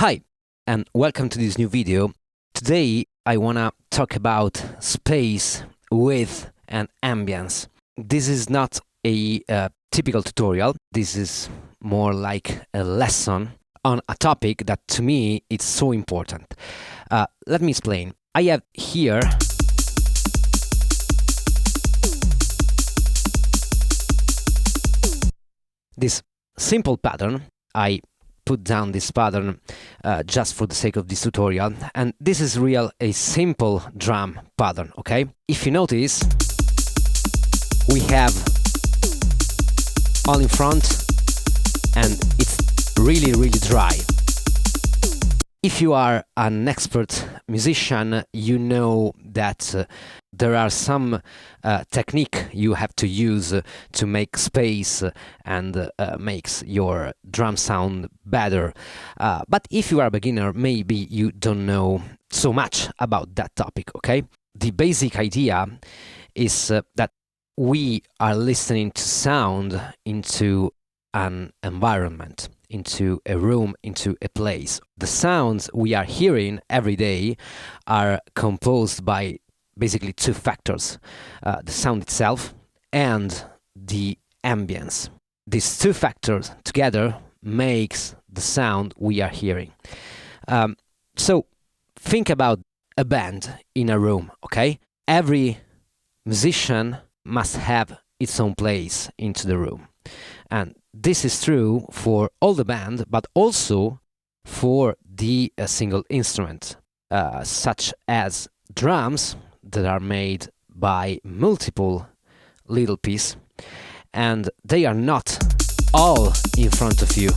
Hi, and welcome to this new video. Today I wanna talk about space, width, and ambience. This is not a typical tutorial. This is more like a lesson on a topic that to me is so important. Let me explain. I have here this simple pattern. I put down this pattern just for the sake of this tutorial, and this is a simple drum pattern, okay? If you notice, we have all in front and it's really dry. If you are an expert musician, you know that there are some technique you have to use to make space and makes your drum sound better. But if you are a beginner, maybe you don't know so much about that topic, okay? The basic idea is that we are listening to sound into an environment, into a room, into a place. The sounds we are hearing every day are composed by basically two factors, the sound itself and the ambience. These two factors together makes the sound we are hearing. So think about a band in a room, okay? Every musician must have its own place into the room. And this is true for all the band, but also for the single instrument, such as drums that are made by multiple little pieces, and they are not all in front of you.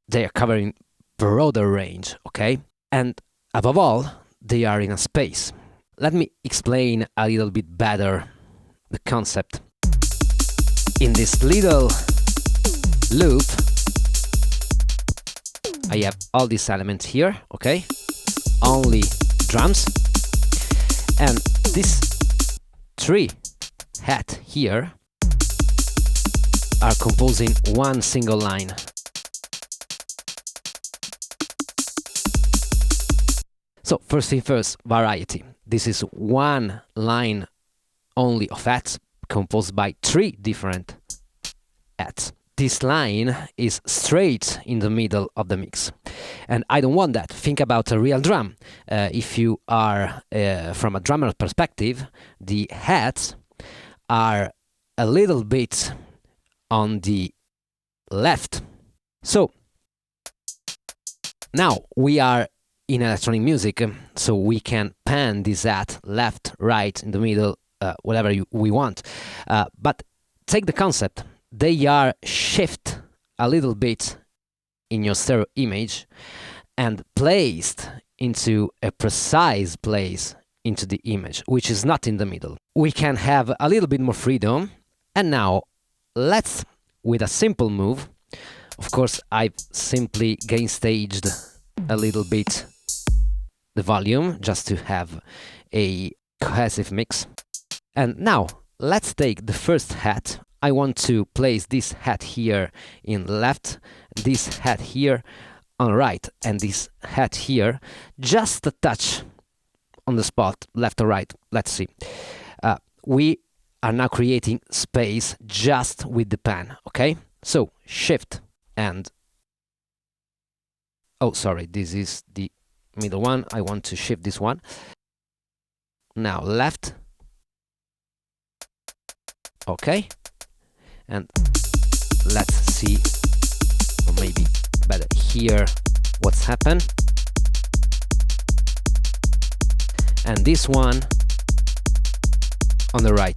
They are covering broader range, okay? And above all, they are in a space. Let me explain a little bit better the concept. In this little loop, I have all these elements here, okay? Only drums. And these three hats here are composing one single line. So first thing first, variety. This is one line only of hats composed by three different hats. This line is straight in the middle of the mix, and I don't want that. Think about a real drum. If you are from a drummer perspective, the hats are a little bit on the left. So now we are in electronic music, so we can pan this hat left, right, in the middle, whatever we want. But take the concept. They are shift a little bit in your stereo image and placed into a precise place into the image, which is not in the middle. We can have a little bit more freedom. And now let's, with a simple move, of course I've simply gain staged a little bit the volume just to have a cohesive mix. And now let's take the first hat. I want to place this hat here in left, this hat here on right, and this hat here just a touch on the spot, left or right. Let's see. We are now creating space just with the pan, okay? So shift and, oh sorry, this is the middle one. I want to shift this one. Now left. Okay. And let's see, or maybe better here, what's happened. And this one on the right.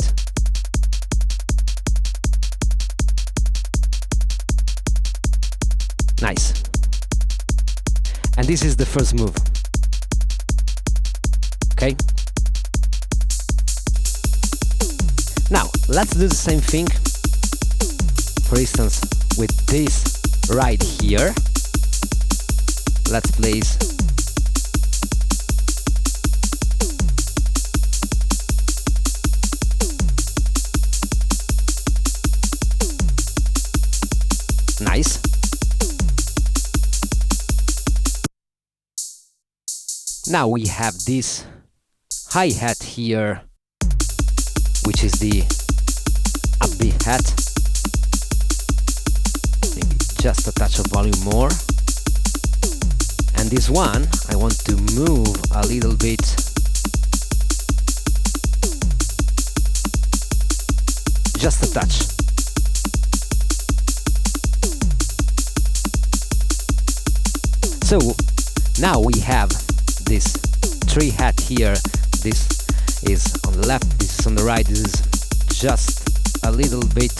Nice. And this is the first move. Okay. Now let's do the same thing. For instance, with this right here, let's place Nice. Now we have this hi-hat here, which is the upbeat hat. Maybe just a touch of volume more. And this one, I want to move a little bit. Just a touch. So now we have this tree hat here. This is on the left, this is on the right, this is just a little bit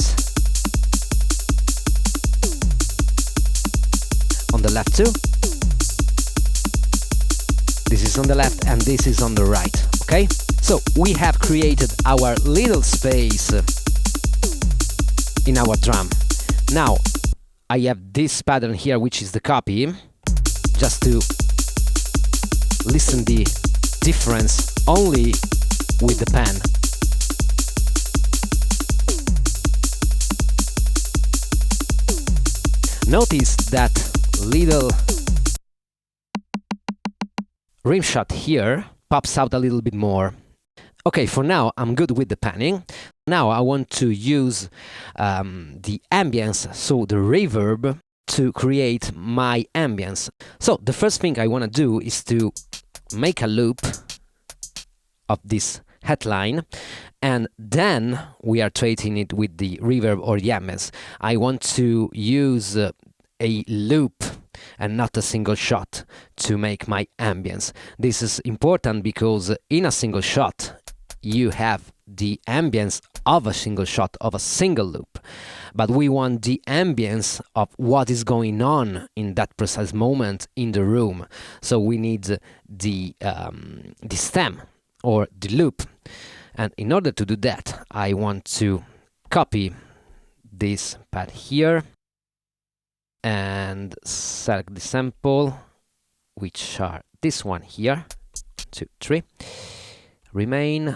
on the left too. This is on the left and this is on the right, okay? So we have created our little space in our drum. Now I have this pattern here, which is the copy, just to listen the difference only with the pen. Notice that little rim shot here pops out a little bit more. Okay, for now I'm good with the panning. Now I want to use the ambience, so the reverb, to create my ambience. So the first thing I want to do is to make a loop of this headline, and then we are treating it with the reverb or the ambience. I want to use a loop and not a single shot to make my ambience. This is important because in a single shot you have the ambience of a single shot of a single loop, but we want the ambience of what is going on in that precise moment in the room. So we need the stem or the loop, and in order to do that I want to copy this pad here and select the sample, which are this one here, 2, 3, remain,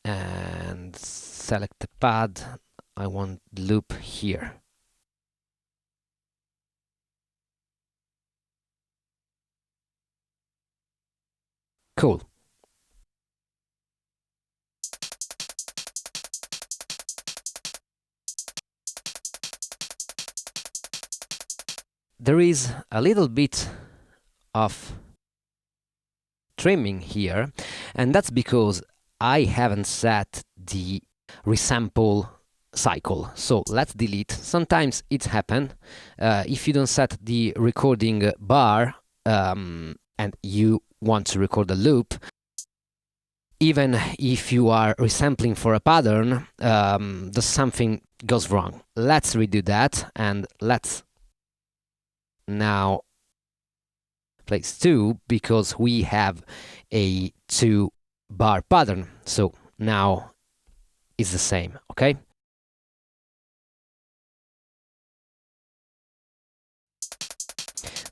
and select the pad. I want the loop here. Cool. There is a little bit of trimming here, and that's because I haven't set the resample cycle. So let's delete. Sometimes it happens if you don't set the recording bar and you want to record a loop. Even if you are resampling for a pattern, something goes wrong. Let's redo that, and let's now place 2, because we have a 2-bar pattern. So now it's the same, okay?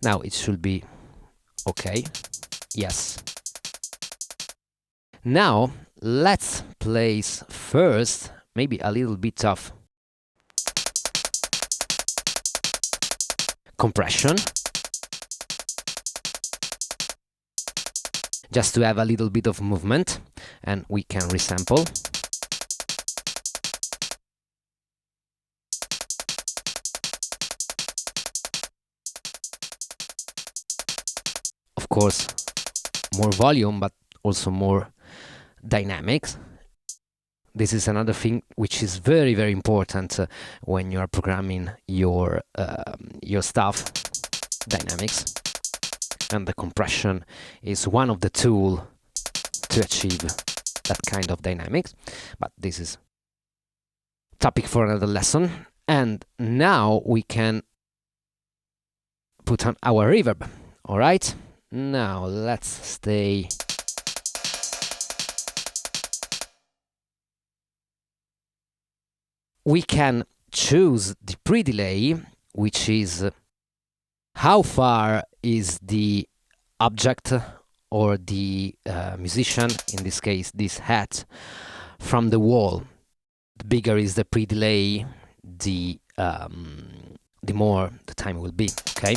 Now it should be okay. Yes. Now let's place first maybe a little bit of compression, just to have a little bit of movement, and we can resample. Of course, more volume, but also more dynamics. This is another thing which is very, very important when you are programming your stuff, dynamics. And the compression is one of the tools to achieve that kind of dynamics. But this is topic for another lesson. And now we can put on our reverb. All right. Now let's stay. We can choose the pre-delay, which is how far is the object or the musician, in this case this hat, from the wall. The bigger is the pre-delay, the the more the time will be, okay?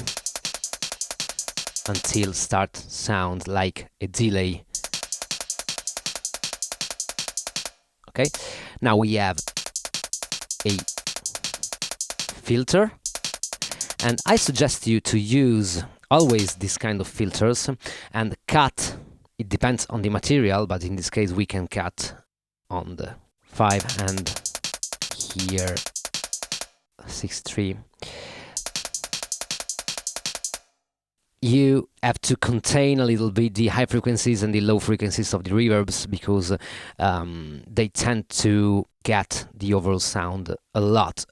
Until start sound like a delay. Okay, now we have a filter, and I suggest you to use always this kind of filters and cut. It depends on the material, but in this case we can cut on the 5 and here 6.3. You have to contain a little bit the high frequencies and the low frequencies of the reverbs, because they tend to get the overall sound a lot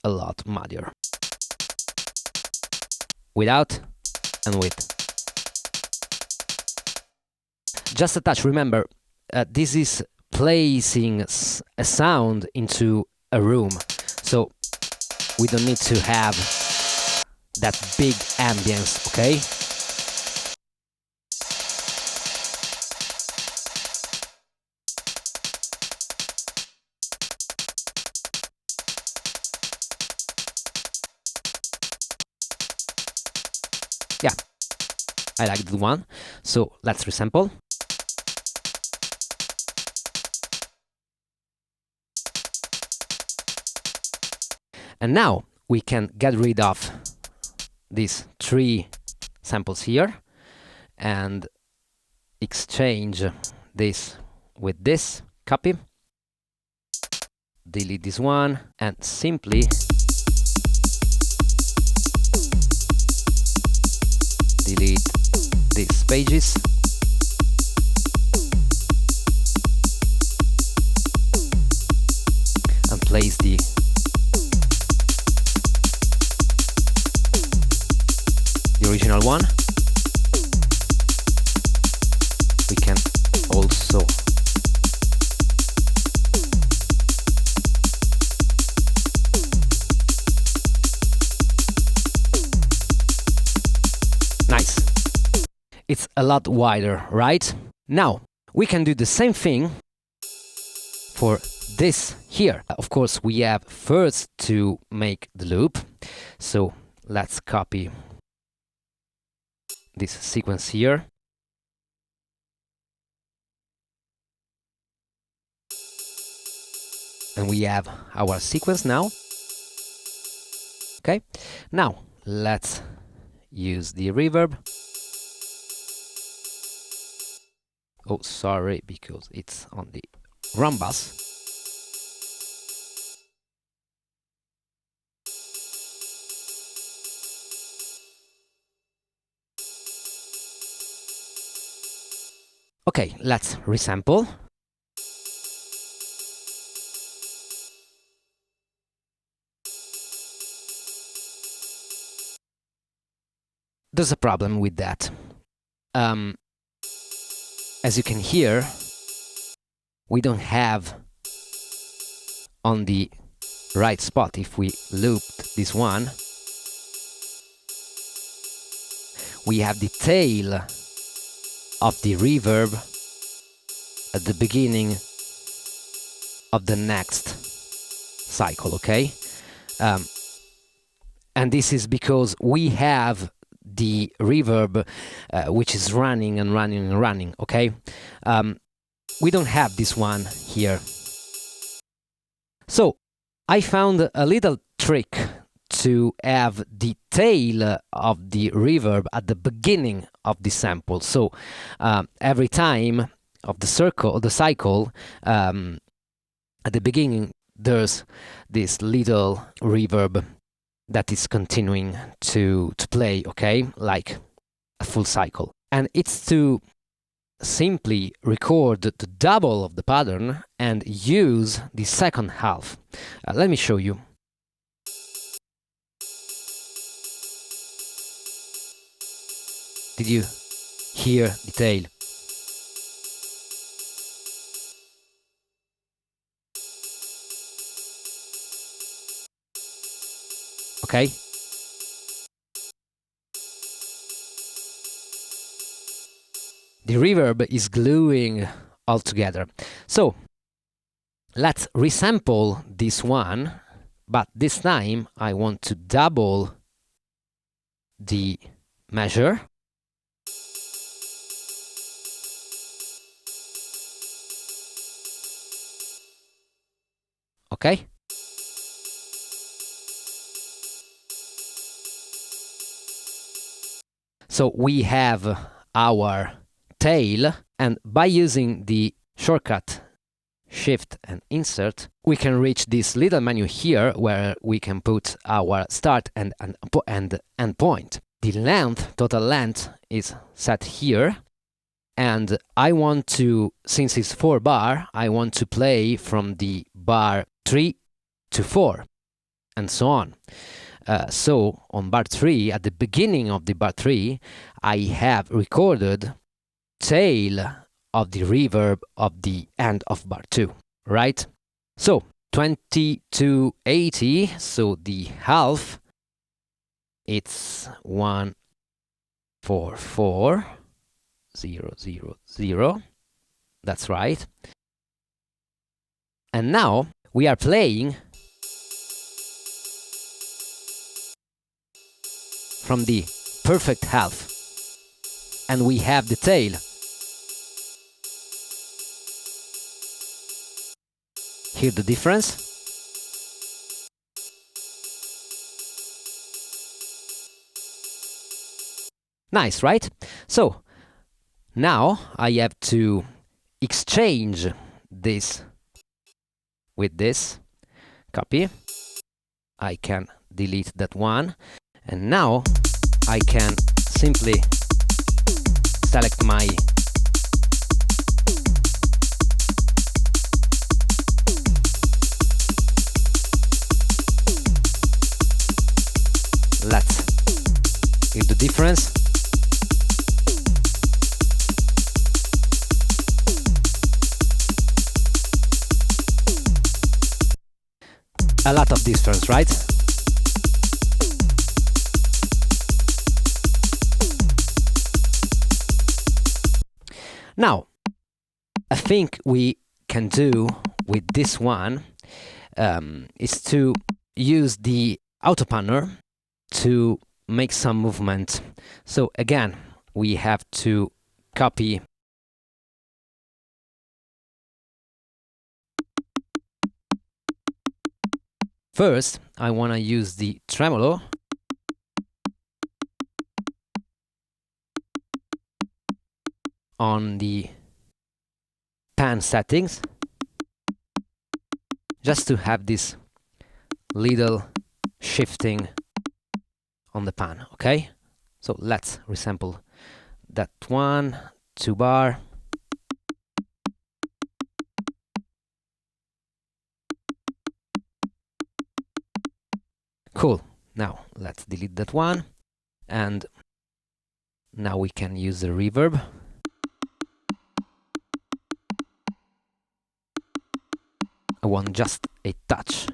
muddier. Without and with. Just a touch, remember, this is placing a sound into a room, so we don't need to have that big ambience, okay? Yeah, I like the one, so let's resample. And now we can get rid of these 3 samples here and exchange this with this, copy, delete this one, and simply delete these pages. And place the original one. We can also nice. It's a lot wider, right? Now we can do the same thing for this here. Of course, we have first to make the loop, so let's copy this sequence here. And we have our sequence now. Okay, now let's use the reverb. Oh, sorry, because it's on the wrong bus. Okay, let's resample. There's a problem with that. As you can hear, we don't have on the right spot, if we looped this one, we have the tail of the reverb at the beginning of the next cycle, okay? And this is because we have the reverb which is running and running and running, okay? We don't have this one here. So I found a little trick to have the tail of the reverb at the beginning of the sample. So every time of the cycle, at the beginning there's this little reverb that is continuing to play, okay, like a full cycle. And it's to simply record the double of the pattern and use the second half. Let me show you. Did you hear the tail? Okay. The reverb is gluing all together. So let's resample this one, but this time I want to double the measure. Okay? So we have our tail, and by using the shortcut Shift and Insert, we can reach this little menu here where we can put our start and end point. The length, total length, is set here, and I want to, since it's 4 bar, I want to play from the bar 3 to 4, and so on. So on bar 3, at the beginning of the bar 3, I have recorded tail of the reverb of the end of bar 2, right? So 2280, so the half, it's 144,000. That's right. And now we are playing from the perfect half, and we have the tail. Hear the difference? Nice, right? So now I have to exchange this with this. Copy. I can delete that one, and now I can simply select my let's hear the difference. A lot of difference, right? Now, I think we can do with this one is to use the auto panner to make some movement. So again, we have to copy first. I want to use the tremolo on the pan settings, just to have this little shifting on the pan. Okay, so let's resample that one, 2 bar. Cool. Now let's delete that one, and now we can use the reverb. I want just a touch.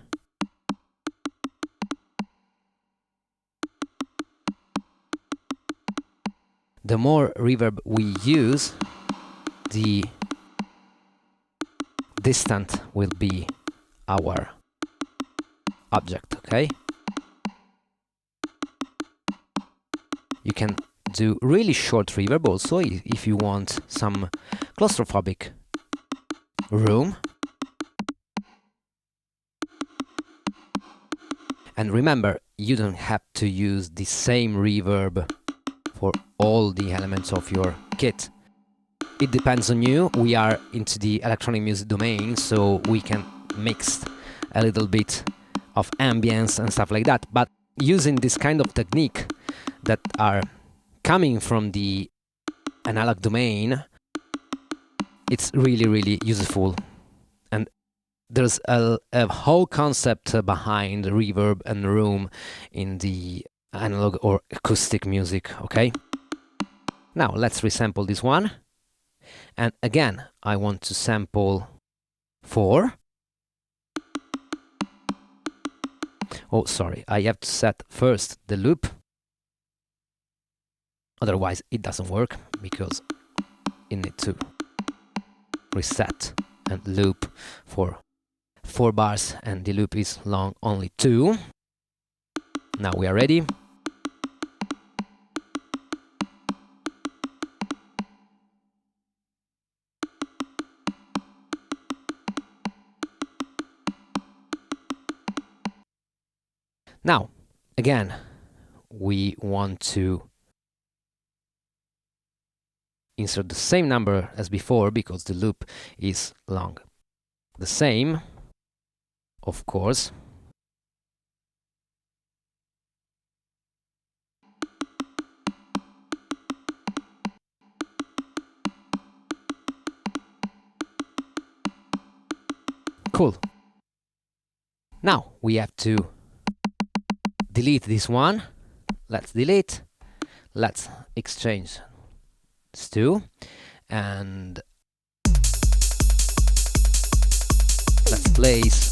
The more reverb we use, the distant will be our object, okay? You can do really short reverb also if you want some claustrophobic room. And remember, you don't have to use the same reverb for all the elements of your kit. It depends on you. We are into the electronic music domain, so we can mix a little bit of ambience and stuff like that. But using this kind of technique that are coming from the analog domain, it's really, really useful. And there's a whole concept behind reverb and room in the analog or acoustic music, okay? Now let's resample this one. And again, I want to sample 4. Oh, sorry, I have to set first the loop. Otherwise, it doesn't work, because you need to reset and loop for 4 bars, and the loop is long only 2. Now we are ready. Now, again, we want to insert the same number as before because the loop is long. The same, of course. Cool. Now we have to delete this one. Let's delete. Let's exchange these two. And let's place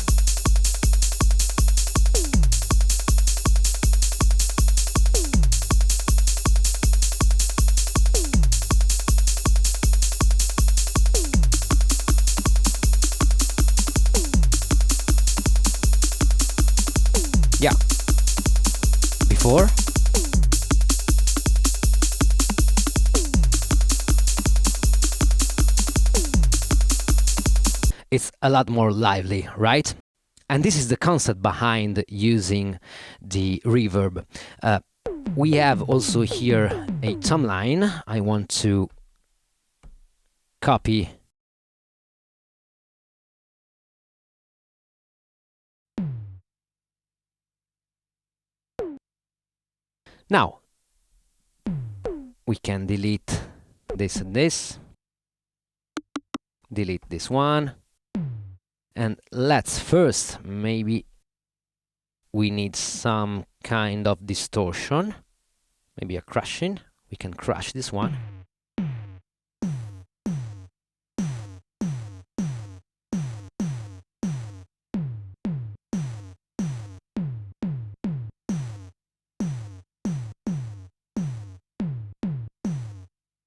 before. It's a lot more lively, right? And this is the concept behind using the reverb. We have also here a timeline. I want to copy now. We can delete this and this, delete this one, and let's first, maybe we need some kind of distortion, maybe a crushing. We can crush this one.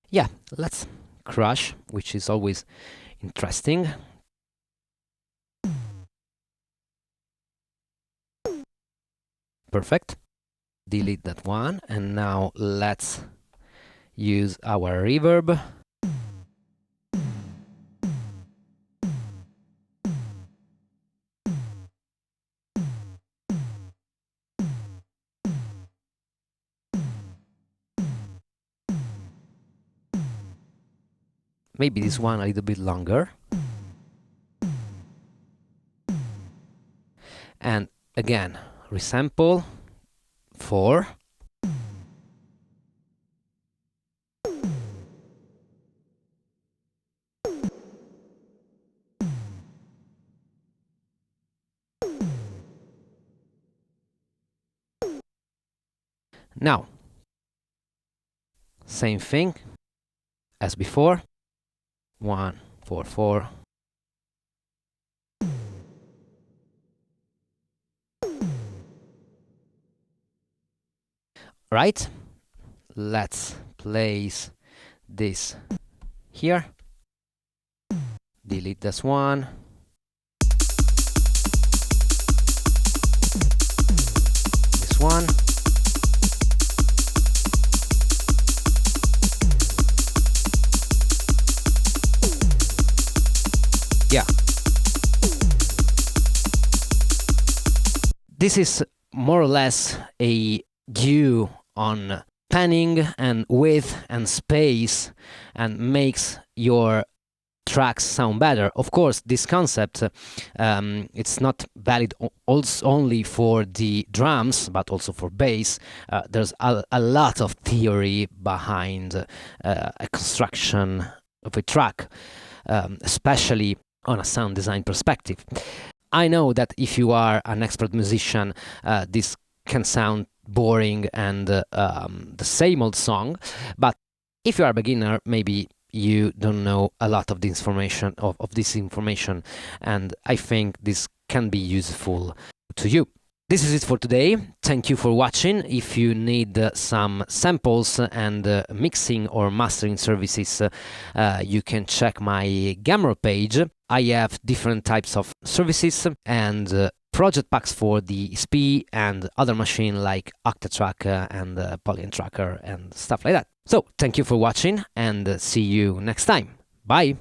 Yeah, let's crush, which is always interesting. Perfect. Delete that one, and now let's use our reverb. Maybe this one a little bit longer. And again, resample 4. Now, same thing as before. 1, 4, 4. Right? Let's place this here. Delete this one. This one. Yeah. This is more or less a view on panning and width and space, and makes your tracks sound better. Of course, this concept it's not valid also only for the drums, but also for bass. There's a lot of theory behind a construction of a track, especially on a sound design perspective. I know that if you are an expert musician, this can sound boring and the same old song, but if you are a beginner, maybe you don't know a lot of the information of this information, and I think this can be useful to you. This is it for today. Thank you for watching. If you need some samples and mixing or mastering services, you can check my Gumroad page. I have different types of services and project packs for the SP and other machine like Octatrack and Polygon Tracker and stuff like that. So thank you for watching, and see you next time. Bye!